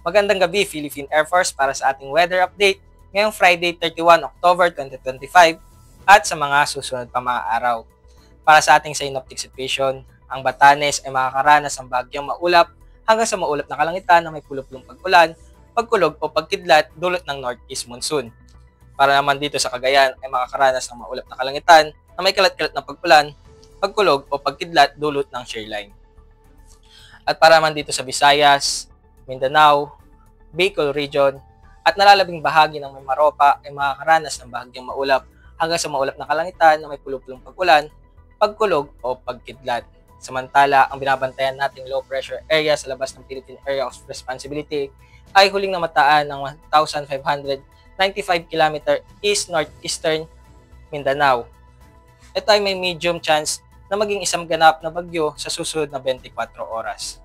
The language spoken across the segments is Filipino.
Magandang gabi, Philippine Air Force, para sa ating weather update ngayong Friday 31 October 2025 at sa mga susunod pa mga araw. Para sa ating synoptic situation, ang Batanes ay makakaranas ng bagyang maulap hanggang sa maulap na kalangitan na may pulupulong pag-ulan, pagkulog o pagkidlat dulot ng northeast monsoon. Para naman dito sa Cagayan ay makakaranas ng maulap na kalangitan na may kalat-kalat na pag-ulan, pagkulog o pagkidlat dulot ng shear line. At para naman dito sa Visayas, Mindanao, Bicol Region, at nalalabing bahagi ng Mimaropa ay makakaranas ng bahagyang maulap hanggang sa maulap na kalangitan na may pulupulong pag-ulan, pagkulog o pagkidlat. Samantala, ang binabantayan nating low pressure area sa labas ng Philippine Area of Responsibility ay huling namataan ng 1,595 km east-northeastern Mindanao. Ito ay may medium chance na maging isang ganap na bagyo sa susunod na 24 oras.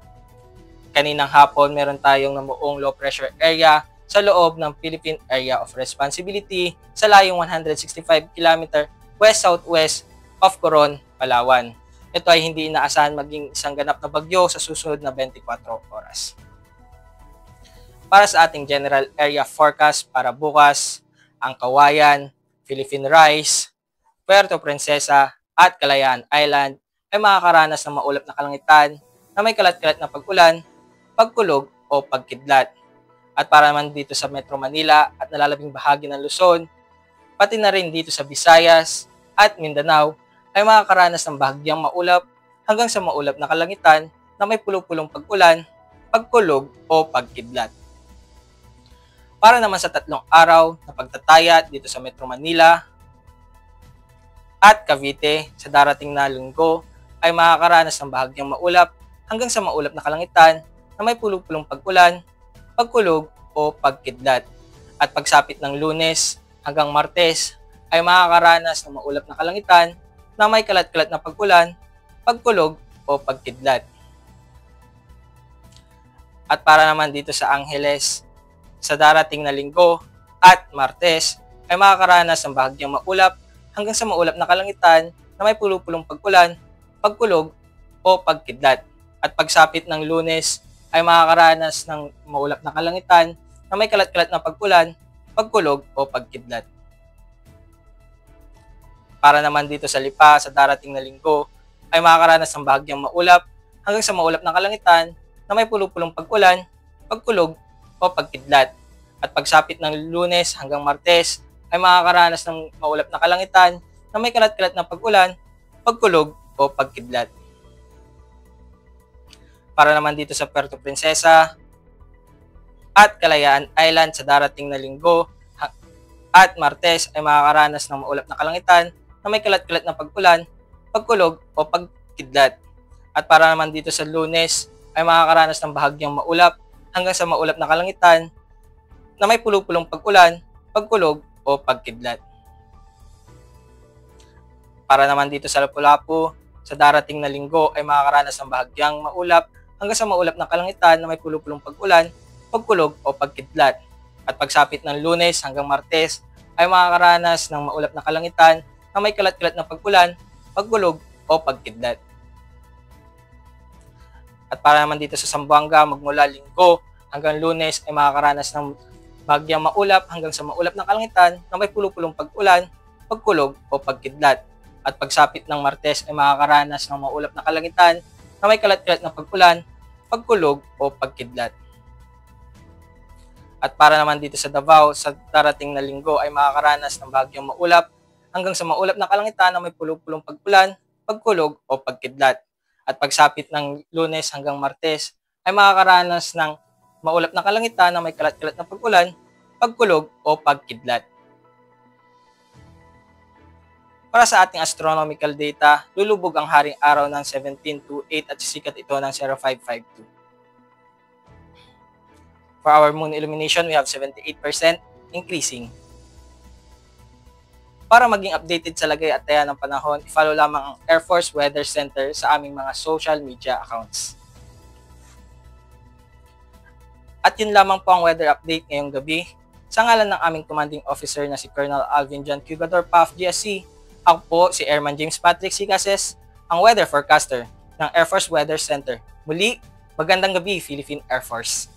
Kaninang hapon, meron tayong namuong low pressure area sa loob ng Philippine Area of Responsibility sa layong 165 km west-southwest of Coron, Palawan. Ito ay hindi inaasahan maging isang ganap na bagyo sa susunod na 24 oras. Para sa ating general area forecast para bukas, ang Kawayan, Philippine Rise, Puerto Princesa at Kalayaan Island ay makakaranas ng maulap na kalangitan na may kalat-kalat na pag-ulan, pagkulog o pagkidlat. At para naman dito sa Metro Manila at nalalabing bahagi ng Luzon, pati na rin dito sa Visayas at Mindanao ay makakaranas ng bahagyang maulap hanggang sa maulap na kalangitan na may pulupulong pag-ulan, pagkulog o pagkidlat. Para naman sa 3 araw na pagtatayat dito sa Metro Manila at Cavite sa darating na linggo ay makakaranas ng bahagyang maulap hanggang sa maulap na kalangitan na may pulupulong pag-ulan, pagkulog o pagkidlat. At pagsapit ng Lunes hanggang Martes ay makakaranas ng maulap na kalangitan na may kalat-kalat na pag-ulan, pagkulog o pagkidlat. At para naman dito sa Angeles, sa darating na linggo at Martes ay makakaranas ng bahagyang maulap hanggang sa maulap na kalangitan na may pulupulong pag-ulan, pagkulog o pagkidlat. At pagsapit ng Lunes ay makakaranas ng maulap na kalangitan na may kalat-kalat na pag-ulan, pagkulog o pagkidlat. Para naman dito sa Lipa, sa darating na linggo, ay makakaranas ng bahagyang maulap hanggang sa maulap na kalangitan na may pulupulong pag-ulan, pagkulog o pagkidlat. At pagsapit ng Lunes hanggang Martes ay makakaranas ng maulap na kalangitan na may kalat-kalat na pag-ulan, pagkulog o pagkidlat. Para naman dito sa Puerto Princesa at Kalayaan Island sa darating na linggo at Martes ay makakaranas ng maulap na kalangitan na may kalat-kalat na pag-ulan, pagkulog o pagkidlat. At para naman dito sa Lunes ay makakaranas ng bahagyang maulap hanggang sa maulap na kalangitan na may pulupulong pag-ulan, pagkulog o pagkidlat. Para naman dito sa Lapu-Lapu, sa darating na linggo ay makakaranas ng bahagyang maulap hanggang sa maulap na kalangitan na may pulupulong pag-ulan, pagkulog o pagkidlat. At pagsapit ng Lunes hanggang Martes ay makakaranas ng maulap na kalangitan na may kalat-kalat na pag-ulan, pagkulog o pagkidlat. At para naman dito sa Zamboanga, magmula linggo hanggang Lunes ay makakaranas ng bahagyang maulap hanggang sa maulap na kalangitan na may pulupulong pag-ulan, pagkulog o pagkidlat. At pagsapit ng Martes ay makakaranas ng maulap na kalangitan na may kalat-kalat na pag-ulan, pagkulog o pagkidlat. At para naman dito sa Davao, sa darating na linggo ay makakaranas ng bahagyang maulap hanggang sa maulap na kalangitan na may pulupulong pag-ulan, pagkulog o pagkidlat. At pagsapit ng Lunes hanggang Martes ay makakaranas ng maulap na kalangitan na may kalat-kalat na pag-ulan, pagkulog o pagkidlat. Para sa ating astronomical data, lulubog ang haring araw ng 17:08 at sisikat ito ng 0552. For our moon illumination, we have 78% increasing. Para maging updated sa lagay at taya ng panahon, i-follow lamang ang Air Force Weather Center sa aming mga social media accounts. At yun lamang po ang weather update ngayong gabi. Sa ngalan ng aming commanding officer na si Colonel Alvin John Cugador, PAF GSC, ako po si Airman James Patrick Sicases, ang weather forecaster ng Air Force Weather Center. Muli, magandang gabi, Philippine Air Force.